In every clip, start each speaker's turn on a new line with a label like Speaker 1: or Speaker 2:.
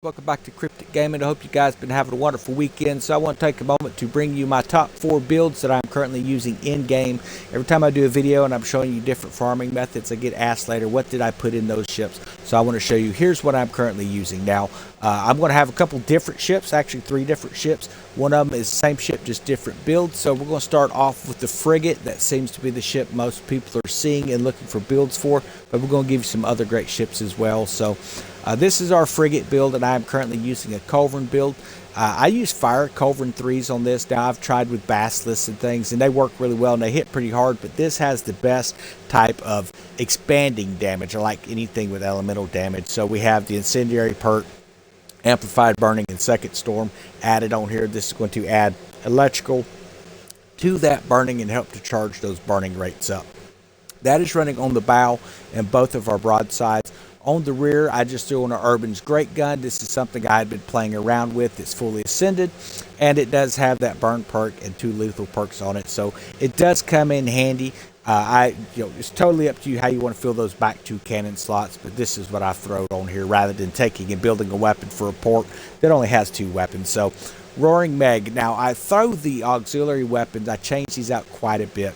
Speaker 1: Welcome back to Cryptic Gaming. I hope you guys have been having a wonderful weekend. So I want to take a moment to bring you my top 4 builds that I'm currently using in-game. Every time I do a video and I'm showing you different farming methods, I get asked later, what did I put in those ships? So I want to show you, here's what I'm currently using. Now, I'm going to have a couple different ships, actually 3 different ships. One of them is the same ship, just different builds. So we're going to start off with the frigate. That seems to be the ship most people are seeing and looking for builds for. But we're going to give you some other great ships as well. So this is our frigate build, and I'm currently using a culverin build. I use fire culverin 3s on this. Now, I've tried with basilisks and things, and they work really well, and they hit pretty hard, but this has the best type of expanding damage. I like anything with elemental damage. So we have the incendiary perk, amplified burning, and second storm added on here. This is going to add electrical to that burning and help to charge those burning rates up. That is running on the bow and both of our broadsides. On the rear, I just threw on an Urban's Great Gun. This is something I had been playing around with. It's fully ascended, and it does have that burn perk and 2 lethal perks on it, so it does come in handy. It's totally up to you how you want to fill those back 2 cannon slots, but this is what I throw on here rather than taking and building a weapon for a port that only has 2 weapons. So, Roaring Meg. Now, I throw the auxiliary weapons. I change these out quite a bit.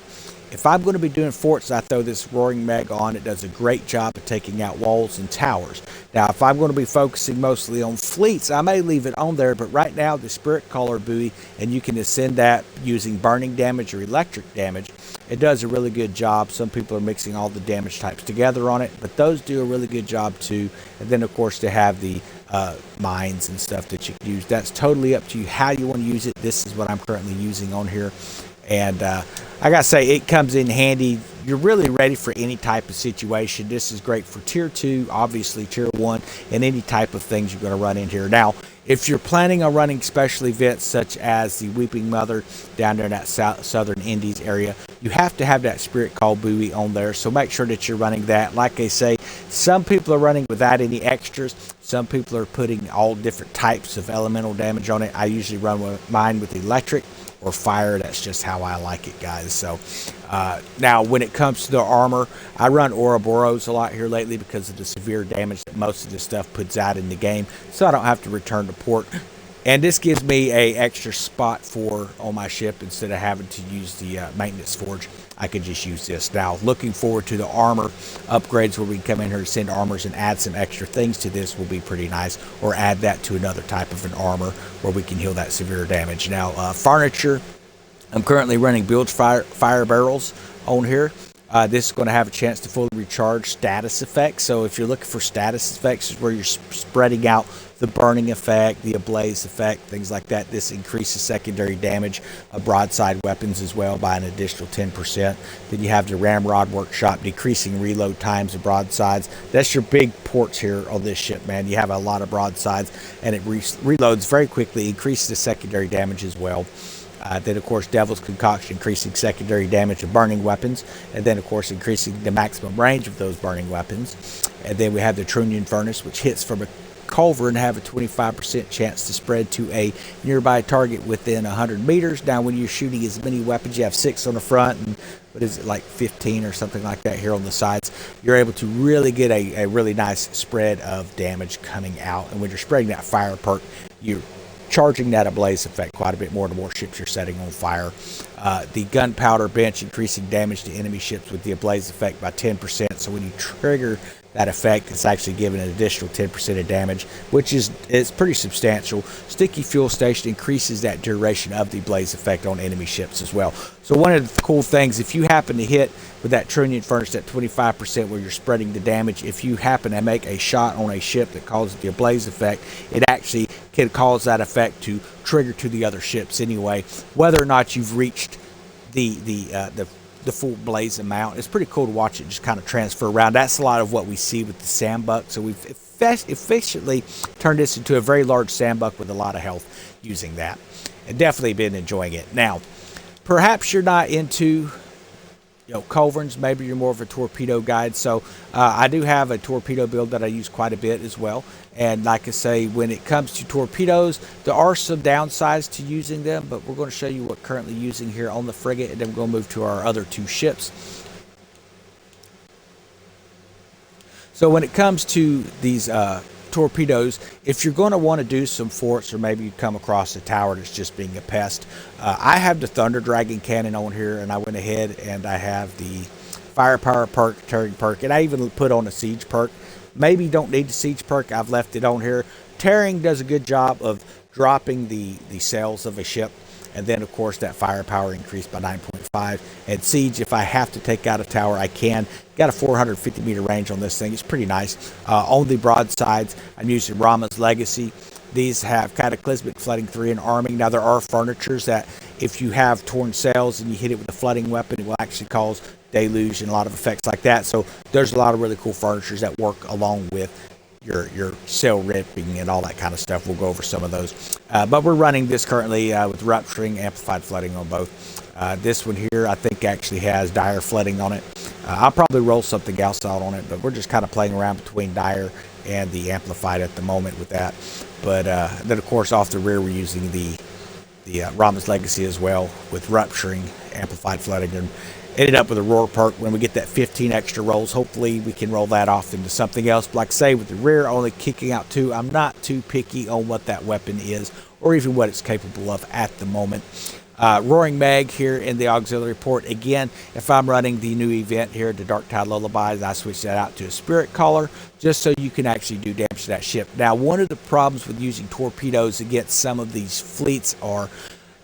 Speaker 1: If I'm going to be doing forts, I throw this Roaring Meg on. It does a great job of taking out walls and towers. Now, if I'm going to be focusing mostly on fleets, I may leave it on there, but right now, the Spirit Caller buoy, and you can ascend that using burning damage or electric damage. It does a really good job. Some people are mixing all the damage types together on it, but those do a really good job too. And then, of course, they have the mines and stuff that you can use. That's totally up to you how you want to use it. This is what I'm currently using on here. And I gotta say, it comes in handy. You're really ready for any type of situation. This is great for tier 2, obviously tier 1, and any type of things you're going to run in here. Now, if you're planning on running special events such as the Weeping Mother down there in that southern Indies area, you have to have that Spirit Call buoy on there. So make sure that you're running that. Like I say, some people are running without any extras. Some people are putting all different types of elemental damage on it. I usually run mine with electric or fire. That's just how I like it, guys. So now when it comes to the armor, I run Ouroboros a lot here lately because of the severe damage that most of this stuff puts out in the game, so I don't have to return to port. And this gives me a extra spot on my ship. Instead of having to use the maintenance forge, I could just use this. Now, looking forward to the armor upgrades where we can come in here and send armors and add some extra things to this will be pretty nice. Or add that to another type of an armor where we can heal that severe damage. Now, furniture, I'm currently running bilge fire barrels on here. This is going to have a chance to fully recharge status effects. So if you're looking for status effects, is where you're spreading out the burning effect, the ablaze effect, things like that. This increases secondary damage of broadside weapons as well by an additional 10%. Then you have the Ramrod Workshop, decreasing reload times of broadsides. That's your big ports here on this ship, man. You have a lot of broadsides, and it reloads very quickly, increases the secondary damage as well. Then, of course, Devil's Concoction, increasing secondary damage of burning weapons. And then, of course, increasing the maximum range of those burning weapons. And then we have the Trunnion Furnace, which hits from a culverin and have a 25% chance to spread to a nearby target within 100 meters. Now, when you're shooting as many weapons, you have 6 on the front and, what is it, like 15 or something like that here on the sides. You're able to really get a really nice spread of damage coming out. And when you're spreading that fire perk, you're charging that ablaze effect quite a bit more the more ships you're setting on fire. The gunpowder bench, increasing damage to enemy ships with the ablaze effect by 10%. So when you trigger that effect, it's actually giving an additional 10% of damage, which is pretty substantial. Sticky Fuel Station increases that duration of the blaze effect on enemy ships as well. So one of the cool things, if you happen to hit with that Trunnion Furnace at 25% where you're spreading the damage, if you happen to make a shot on a ship that causes the ablaze effect, it actually can cause that effect to trigger to the other ships anyway, whether or not you've reached the full blaze amount. It's pretty cool to watch it just kind of transfer around. That's a lot of what we see with the sandbuck. So we've efficiently turned this into a very large sandbuck with a lot of health using that. And definitely been enjoying it. Now, perhaps you're not into culverins. Maybe you're more of a torpedo guide. So I do have a torpedo build that I use quite a bit as well. And like I say, when it comes to torpedoes, there are some downsides to using them, but we're going to show you what currently using here on the frigate, and then we're going to move to our other 2 ships. So when it comes to these torpedoes, if you're going to want to do some forts, or maybe you come across a tower that's just being a pest, I have the Thunder Dragon cannon on here, and I went ahead and I have the firepower perk, tearing perk, and I even put on a siege perk. Maybe you don't need the siege perk. I've left it on here. Tearing does a good job of dropping the sails of a ship. And then, of course, that firepower increased by 9.5. And siege, if I have to take out a tower, I can. Got a 450 meter range on this thing. It's pretty nice. On the broadsides, I'm using Rama's Legacy. These have cataclysmic flooding 3 and arming. Now, there are furnitures that if you have torn sails and you hit it with a flooding weapon, it will actually cause deluge and a lot of effects like that. So there's a lot of really cool furnitures that work along with your sail ripping and all that kind of stuff. We'll go over some of those. But we're running this currently with rupturing, amplified flooding on both. This one here, I think, actually has dire flooding on it. I'll probably roll something else out on it, but we're just kind of playing around between dire and the amplified at the moment with that. But then, of course, off the rear, we're using the Rama's Legacy as well with rupturing, amplified flooding, and ended up with a roar perk. When we get that 15 extra rolls, hopefully we can roll that off into something else. But like I say, with the rear only kicking out 2, I'm not too picky on what that weapon is or even what it's capable of at the moment. Roaring Mag here in the auxiliary port. Again, if I'm running the new event here, the Dark Tide Lullabies, I switch that out to a Spirit Caller just so you can actually do damage to that ship. Now, one of the problems with using torpedoes against some of these fleets are,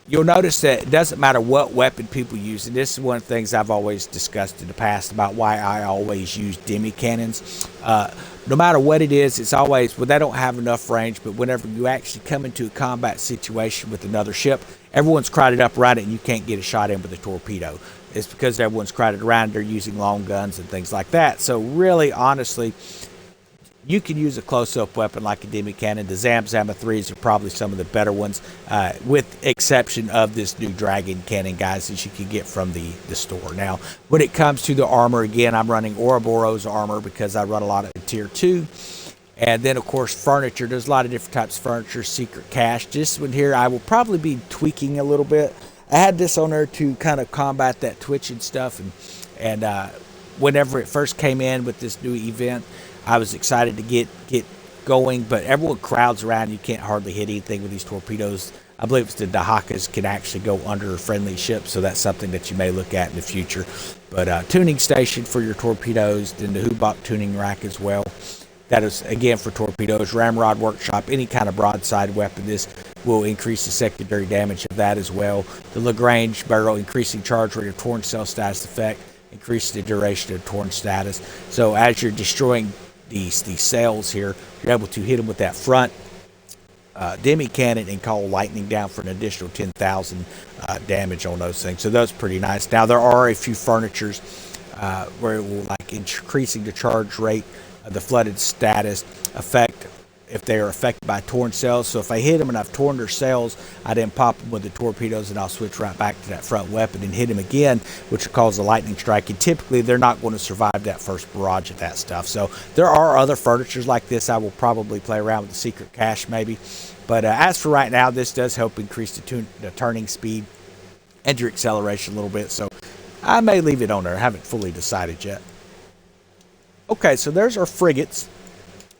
Speaker 1: you'll notice that it doesn't matter what weapon people use, and this is one of the things I've always discussed in the past about why I always use demi cannons. No matter what it is, it's always, well, they don't have enough range, but whenever you actually come into a combat situation with another ship, everyone's crowded up around it and you can't get a shot in with a torpedo. It's because everyone's crowded around, they're using long guns and things like that. So really, honestly, you can use a close-up weapon like a demi cannon. The Zamzama 3s are probably some of the better ones, with exception of this new Dragon cannon, guys, that you can get from the store. Now, when it comes to the armor, again, I'm running Ouroboros armor because I run a lot of Tier 2. And then, of course, furniture. There's a lot of different types of furniture. Secret Cache. This one here, I will probably be tweaking a little bit. I had this on there to kind of combat that twitching stuff. And whenever it first came in with this new event, I was excited to get going, but everyone crowds around. You can't hardly hit anything with these torpedoes. I believe it's the Dahakas can actually go under friendly ships, so that's something that you may look at in the future. But tuning station for your torpedoes, then the Hubok tuning rack as well. That is, again, for torpedoes. Ramrod Workshop, any kind of broadside weapon. This will increase the secondary damage of that as well. The Lagrange barrel, increasing charge rate of torn cell status effect, increase the duration of torn status. So as you're destroying these sails here, you're able to hit them with that front demi cannon and call lightning down for an additional 10,000 damage on those things. So that's pretty nice. Now there are a few furnitures where it will, like, increasing the charge rate of the flooded status effect if they are affected by torn sails. So if I hit them and I've torn their sails, I then pop them with the torpedoes and I'll switch right back to that front weapon and hit them again, which will cause a lightning strike. And typically they're not going to survive that first barrage of that stuff. So there are other furnitures like this. I will probably play around with the Secret Cache maybe. But as for right now, this does help increase the turning speed and your acceleration a little bit. So I may leave it on there. I haven't fully decided yet. Okay, so there's our frigates.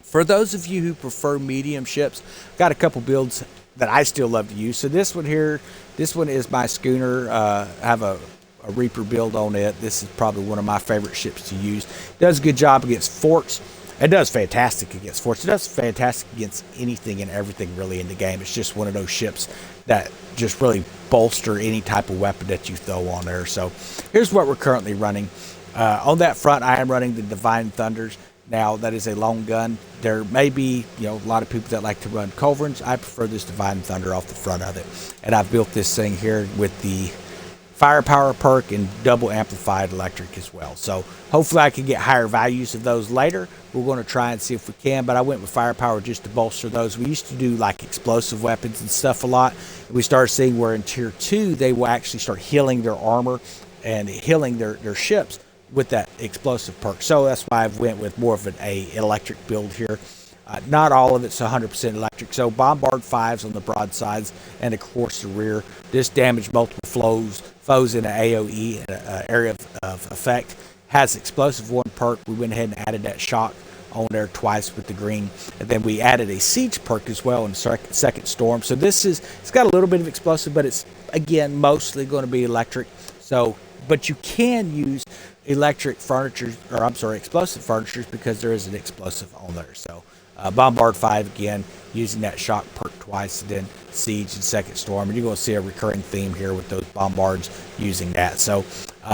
Speaker 1: For those of you who prefer medium ships, got a couple builds that I still love to use. So this one here, this one is my schooner. I have a Reaper build on it. This is probably one of my favorite ships to use. It does a good job against forts. It does fantastic against forts. It does fantastic against anything and everything really in the game. It's just one of those ships that just really bolster any type of weapon that you throw on there. So here's what we're currently running. On that front, I am running the Divine Thunders. Now, that is a long gun. There may be, a lot of people that like to run culverins. I prefer this Divine Thunder off the front of it. And I've built this thing here with the firepower perk and double amplified electric as well. So hopefully I can get higher values of those later. We're going to try and see if we can, but I went with firepower just to bolster those. We used to do like explosive weapons and stuff a lot. We started seeing where in Tier 2 they will actually start healing their armor and healing their ships with that explosive perk. So that's why I've went with more of an electric build here. Not all of it's 100% electric. So bombard 5s on the broadsides and of course the rear. This damage multiple foes in an AoE, area of effect. Has explosive 1 perk. We went ahead and added that shock on there twice with the green. And then we added a siege perk as well in second storm. So it's got a little bit of explosive, but it's again mostly going to be electric. So, but you can use electric furniture, or I'm sorry, explosive furnitures, because there is an explosive on there. So Bombard 5 again, using that shock perk twice, and then siege and second storm, and you're going to see a recurring theme here with those bombards using that. So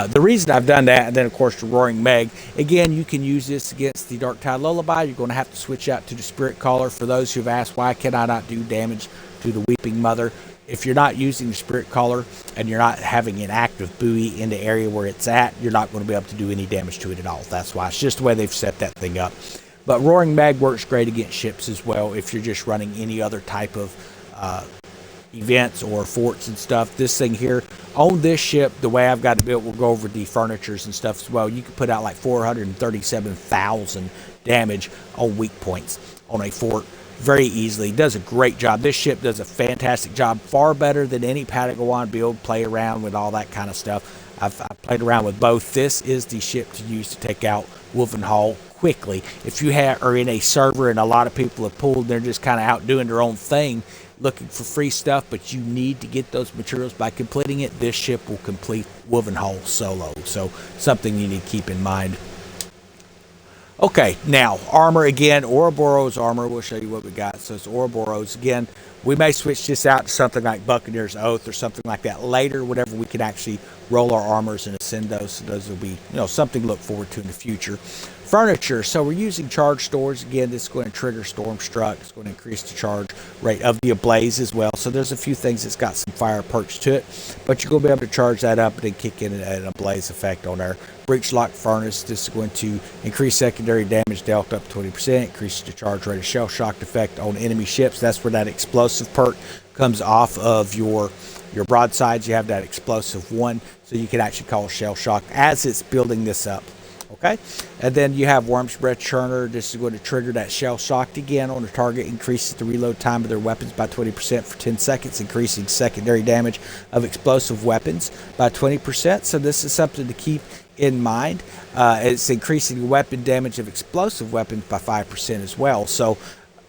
Speaker 1: the reason I've done that, and then of course the Roaring Meg, again, you can use this against the Darktide Lullaby. You're going to have to switch out to the Spirit Caller. For those who've asked, why can I not do damage to the Weeping Mother? If you're not using the Spirit Caller and you're not having an active buoy in the area where it's at, you're not going to be able to do any damage to it at all. That's why. It's just the way they've set that thing up. But Roaring Mag works great against ships as well if you're just running any other type of events or forts and stuff. This thing here, on this ship, the way I've got it built, we'll go over the furnitures and stuff as well. You can put out like 437,000 damage on weak points on a fort very easily. It does a great job. This ship does a fantastic job, far better than any Patagon build. Play around with all that kind of stuff. I've played around with both. This is the ship to use to take out Wolfenhall quickly. If you are in a server and a lot of people have pulled, they're just kind of out doing their own thing, looking for free stuff, but you need to get those materials by completing it. This ship will complete Wolfenhall solo. So something you need to keep in mind. Okay, now armor again, Ouroboros armor. We'll show you what we got. So it's Ouroboros again. We may switch this out to something like Buccaneer's Oath or something like that later, whatever we can actually roll our armors and ascend those. So those will be, something to look forward to in the future. Furniture. So we're using charge stores. Again, this is going to trigger Stormstruck. It's going to increase the charge rate of the Ablaze as well. So there's a few things that's got some fire perks to it, but you're going to be able to charge that up and then kick in an Ablaze effect on there. Breach Lock Furnace. This is going to increase secondary damage dealt up 20%, increase the charge rate of Shell Shock effect on enemy ships. That's where that explosive perk comes off of your broadsides. You have that explosive one, so you can actually call Shell Shock as it's building this up. Okay, and then you have Worm's Breath Churner. This is going to trigger that Shell Shock again on the target, increases the reload time of their weapons by 20% for 10 seconds, increasing secondary damage of explosive weapons by 20%. So this is something to keep in mind. It's increasing weapon damage of explosive weapons by 5% as well. So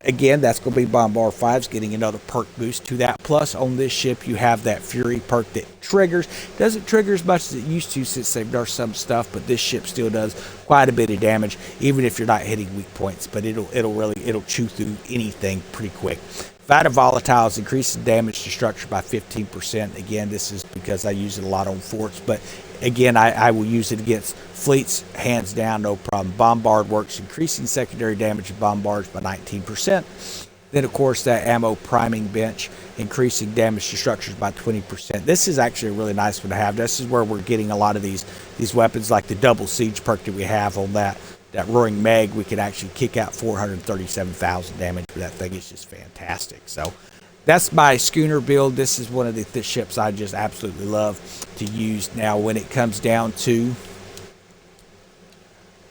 Speaker 1: again, that's going to be Bombard 5's getting another perk boost to that. Plus, on this ship, you have that Fury perk that triggers. Doesn't trigger as much as it used to since they've nerfed some stuff, but this ship still does quite a bit of damage, even if you're not hitting weak points. But it'll chew through anything pretty quick. Vita Volatiles increases damage to structure by 15%. Again, this is because I use it a lot on forts, but again, I will use it against fleets, hands down, no problem. Bombard works, increasing secondary damage of bombards by 19%. Then, of course, that ammo priming bench, increasing damage to structures by 20%. This is actually a really nice one to have. This is where we're getting a lot of these weapons, like the double siege perk that we have on that Roaring Meg. We can actually kick out 437,000 damage with that thing. It's just fantastic. So that's my schooner build. This is one of the ships I just absolutely love to use. Now, when it comes down to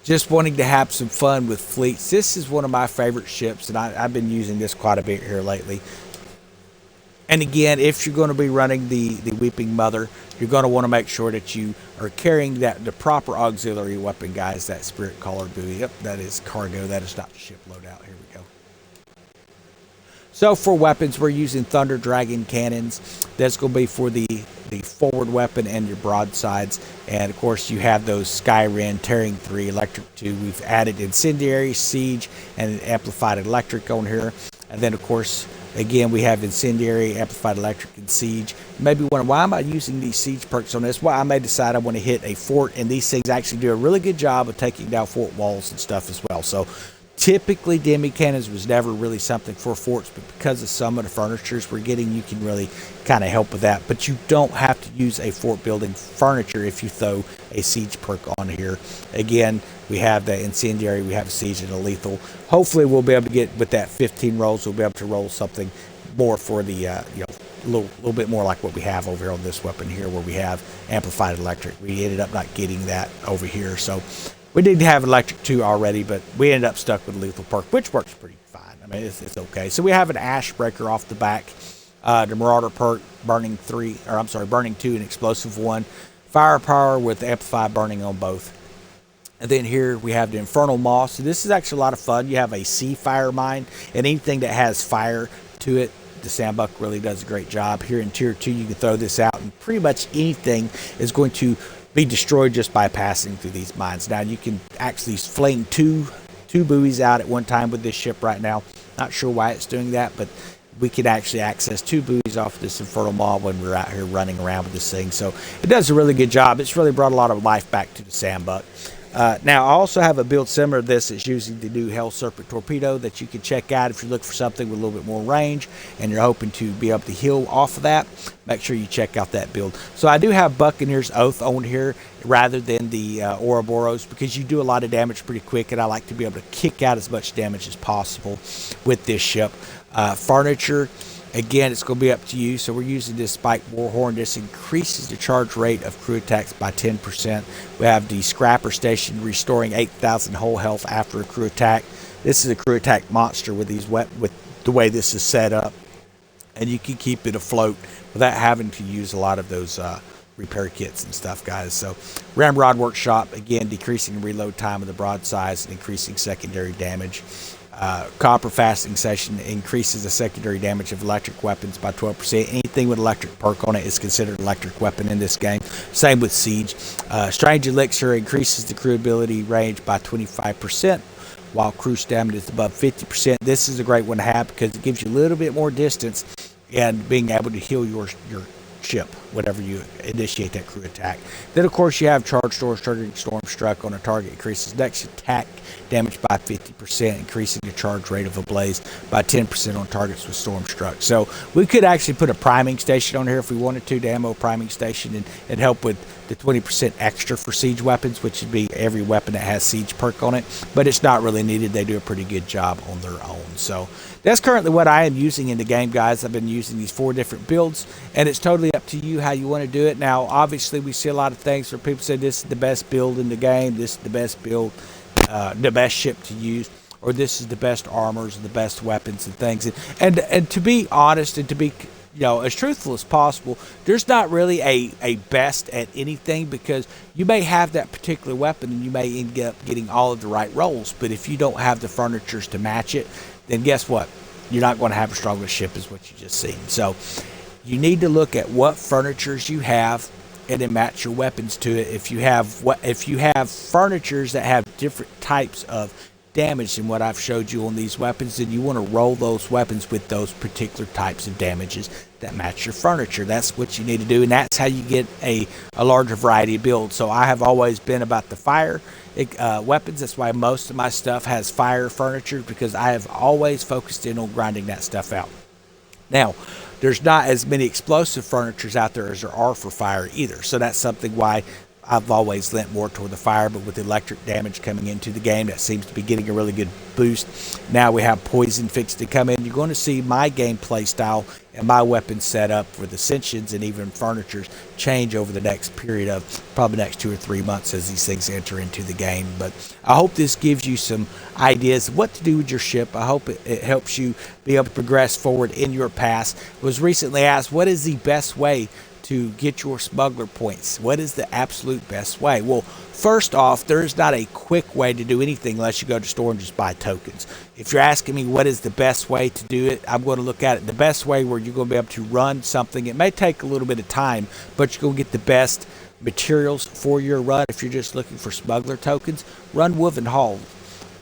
Speaker 1: just wanting to have some fun with fleets, this is one of my favorite ships, and I've been using this quite a bit here lately. And again, if you're going to be running the Weeping Mother, you're going to want to make sure that you are carrying the proper auxiliary weapon, guys. That Spirit Caller buoy. Yep, that is cargo. That is not the ship loadout. Here we go. So for weapons, we're using Thunder Dragon cannons. That's going to be for the forward weapon and your broadsides. And of course, you have those Skyren, Tearing 3, Electric 2. We've added Incendiary, Siege, and Amplified Electric on here. And then, of course, again, we have Incendiary, Amplified Electric, and Siege. You may be wondering, why am I using these Siege perks on this? Well, I may decide I want to hit a fort, and these things actually do a really good job of taking down fort walls and stuff as well. So typically, demi cannons was never really something for forts, but because of some of the furnitures we're getting, you can really kind of help with that. But you don't have to use a fort building furniture if you throw a siege perk on here. Again, we have the Incendiary, we have a Siege, and a Lethal. Hopefully, we'll be able to get, with that 15 rolls, we'll be able to roll something more for the, a little bit more like what we have over here on this weapon here, where we have Amplified Electric. We ended up not getting that over here, so we did have Electric 2 already, but we ended up stuck with Lethal perk, which works pretty fine. I mean, it's okay. So we have an Ash Breaker off the back, the Marauder perk, Burning 2 and Explosive 1, Firepower with Amplified Burning on both. And then here we have the Infernal Moth. So this is actually a lot of fun. You have a sea fire mine, and anything that has fire to it, the Sandbuck really does a great job. Here in Tier 2, you can throw this out, and pretty much anything is going to be destroyed just by passing through these mines. Now, you can actually fling two buoys out at one time with this ship right now. Not sure why it's doing that, but we can actually access 2 buoys off this Infernal Maw when we're out here running around with this thing. So it does a really good job. It's really brought a lot of life back to the Sandbuck. Now, I also have a build similar to this. It's using the new Hell Serpent torpedo that you can check out if you're looking for something with a little bit more range and you're hoping to be able to heal off of that. Make sure you check out that build. So I do have Buccaneer's Oath on here rather than the Ouroboros because you do a lot of damage pretty quick, and I like to be able to kick out as much damage as possible with this ship. Furniture, again, it's going to be up to you. So we're using this Spike Warhorn. This increases the charge rate of crew attacks by 10%. We have the Scrapper Station restoring 8,000 whole health after a crew attack. This is a crew attack monster with the way this is set up, and you can keep it afloat without having to use a lot of those repair kits and stuff, guys. So Ramrod Workshop, again, decreasing reload time of the broadside and increasing secondary damage. Copper Fasting Session increases the secondary damage of electric weapons by 12%. Anything with electric perk on it is considered an electric weapon in this game. Same with Siege. Strange Elixir increases the crew ability range by 25%, while crew stamina is above 50%. This is a great one to have because it gives you a little bit more distance and being able to heal your ship whenever you initiate that crew attack. Then, of course, you have Charge Doors triggering Storm Struck on a target, increases next attack damage by 50%, increasing the charge rate of a blaze by 10% on targets with Storm Struck. So we could actually put a priming station on here if we wanted to, the ammo priming station, and help with the 20% extra for siege weapons, which would be every weapon that has siege perk on it, but it's not really needed. They do a pretty good job on their own. So that's currently what I am using in the game, guys. I've been using these 4 different builds, and it's totally up to you how you want to do it. Now, obviously, we see a lot of things where people say this is the best build in the game, this is the best build, the best ship to use, or this is the best armors and the best weapons and things. And to be honest and to be as truthful as possible, there's not really a best at anything, because you may have that particular weapon and you may end up getting all of the right rolls, but if you don't have the furnitures to match it, then guess what? You're not going to have a stronger ship, is what you just seen. So you need to look at what furnitures you have and then match your weapons to it. If you have furnitures that have different types of damage than what I've showed you on these weapons, then you want to roll those weapons with those particular types of damages that match your furniture. That's what you need to do, and that's how you get a larger variety of builds. So I have always been about the fire weapons. That's why most of my stuff has fire furniture, because I have always focused in on grinding that stuff out. Now, there's not as many explosive furnitures out there as there are for fire either, so that's something why I've always lent more toward the fire. But with electric damage coming into the game, that seems to be getting a really good boost. Now we have poison fixed to come in. You're going to see my gameplay style and my weapon setup for the Ascensions and even furnitures change over the next period of probably next 2 or 3 months as these things enter into the game. But I hope this gives you some ideas of what to do with your ship. I hope it helps you be able to progress forward in your past. I was recently asked, what is the best way to get your smuggler points? What is the absolute best way? Well, first off, there's not a quick way to do anything unless you go to store and just buy tokens. If you're asking me what is the best way to do it, I'm going to look at it the best way where you're going to be able to run something. It may take a little bit of time, but you're going to get the best materials for your run. If you're just looking for smuggler tokens, run Woven Hall.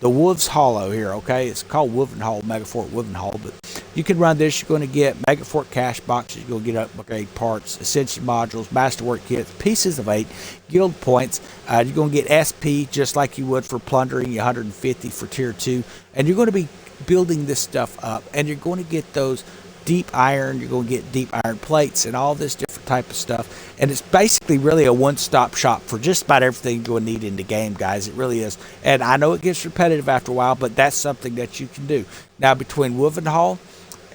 Speaker 1: The Wolves Hollow here, okay? It's called Woven Hall, Megafort Woven Hall, but you can run this. You're going to get Megafort cash boxes. You're going to get upgrade parts, Ascension modules, Masterwork kits, pieces of 8, guild points. You're going to get SP just like you would for plundering, 150 for tier 2. And you're going to be building this stuff up, and you're going to get those deep iron. You're going to get deep iron plates and all this different type of stuff. And it's basically really a one-stop shop for just about everything you're going to need in the game, guys. It really is. And I know it gets repetitive after a while, but that's something that you can do. Now, between Woven Hall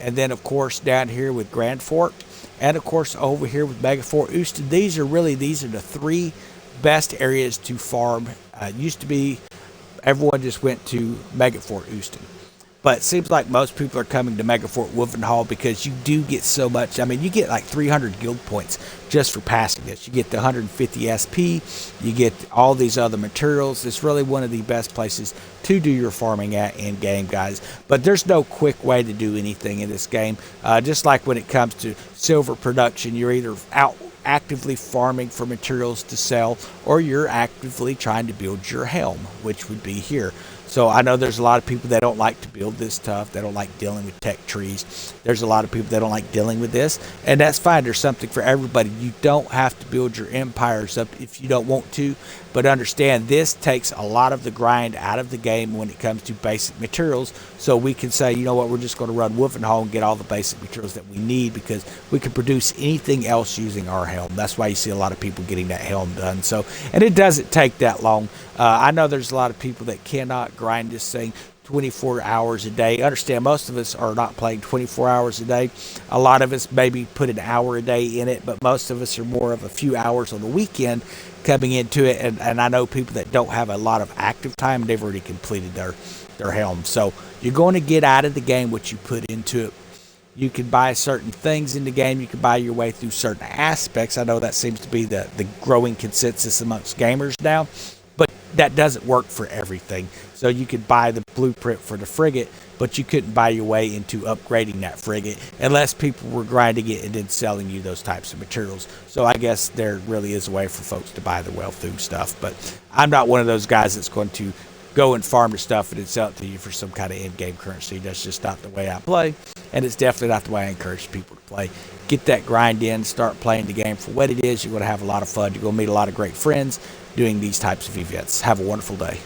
Speaker 1: and then, of course, down here with Grand Fort, and, of course, over here with Megafort Houston, these are the 3 best areas to farm. Used to be everyone just went to Megafort Houston. But it seems like most people are coming to Mega Fort Wolfenhall because you do get so much. I mean, you get like 300 guild points just for passing this. You get the 150 SP, you get all these other materials. It's really one of the best places to do your farming at in game, guys. But there's no quick way to do anything in this game. Just like when it comes to silver production, you're either out actively farming for materials to sell, or you're actively trying to build your helm, which would be here. So I know there's a lot of people that don't like to build this stuff. They don't like dealing with tech trees. There's a lot of people that don't like dealing with this, and that's fine. There's something for everybody. You don't have to build your empires up if you don't want to, but understand this takes a lot of the grind out of the game when it comes to basic materials. So we can say, you know what, we're just going to run Wolfenhall and get all the basic materials that we need, because we can produce anything else using our helm. That's why you see a lot of people getting that helm done. So, and it doesn't take that long. I know there's a lot of people that cannot grind this thing 24 hours a day. Understand, most of us are not playing 24 hours a day. A lot of us maybe put an hour a day in it, but most of us are more of a few hours on the weekend coming into it. And I know people that don't have a lot of active time, they've already completed their helm. So you're going to get out of the game what you put into it. You can buy certain things in the game. You can buy your way through certain aspects. I know that seems to be the growing consensus amongst gamers now, but that doesn't work for everything. So you could buy the blueprint for the frigate, but you couldn't buy your way into upgrading that frigate unless people were grinding it and then selling you those types of materials. So I guess there really is a way for folks to buy the well through stuff, but I'm not one of those guys that's going to go and farm the stuff and then sell it to you for some kind of in-game currency. That's just not the way I play, and it's definitely not the way I encourage people to play. Get that grind in, start playing the game for what it is. You're going to have a lot of fun. You're going to meet a lot of great friends doing these types of events. Have a wonderful day.